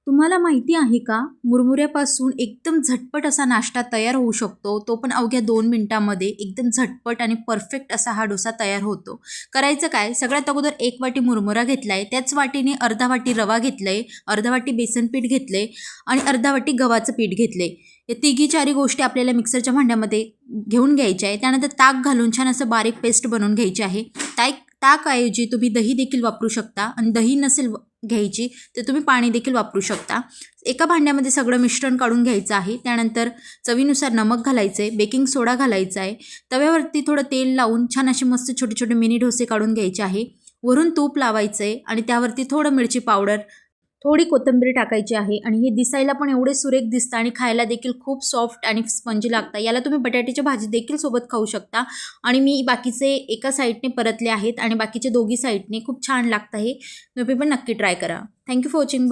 तुम्हाला माहिती आहे का, मुरमुऱ्यापासून एकदम झटपट असा नाश्ता तयार होऊ शकतो. तो पण अवघ्या 2 मिनिटांमध्ये एकदम झटपट आणि परफेक्ट असा हा डोसा तयार होतो. करायचं काय, सगळ्यात अगोदर 1 वाटी मुरमुरा घेतलाय, त्याच वाटीने अर्धा वाटी रवा घेतलाय, अर्धा वाटी बेसन पीठ घेतले आणि अर्धा वाटी गव्हाचं पीठ घेतले. या तिघी चारी गोष्टी आपल्याला मिक्सरच्या भांड्यामध्ये घेऊन घ्यायच्या आहे. त्यानंतर ताक घालून छान असं बारीक पेस्ट बनवून घ्यायची आहे. ताकऐवजी तुम्ही दही देखील वापरू शकता आणि दही नसेल घ्यायची तर तुम्ही पाणी देखील वापरू शकता. एका भांड्यामध्ये सगळं मिश्रण काढून घ्यायचं आहे. त्यानंतर चवीनुसार नमक घालायचं आहे, बेकिंग सोडा घालायचा आहे. तव्यावरती थोडं तेल लावून छान असे मस्त छोटे छोटे मिनी डोसे काढून घ्यायचे आहे. वरून तूप लावायचं आहे आणि त्यावरती थोडं मिरची पावडर, थोडी कोथिंबीर टाकायची आहे आणि हे दिसायला पण एवढे सुरेख दिसतं आणि खायला देखील खूप सॉफ्ट आणि स्पंजी लागतं. याला तुम्ही बटाट्याची भाजी देखील सोबत खाऊ शकता. आणि मी बाकीचे एका साईडने परतले आहेत आणि बाकीचे दोघी साईडने खूप छान लागतं हे. तुम्ही पण नक्की ट्राय करा. Thank you for watching. बाय.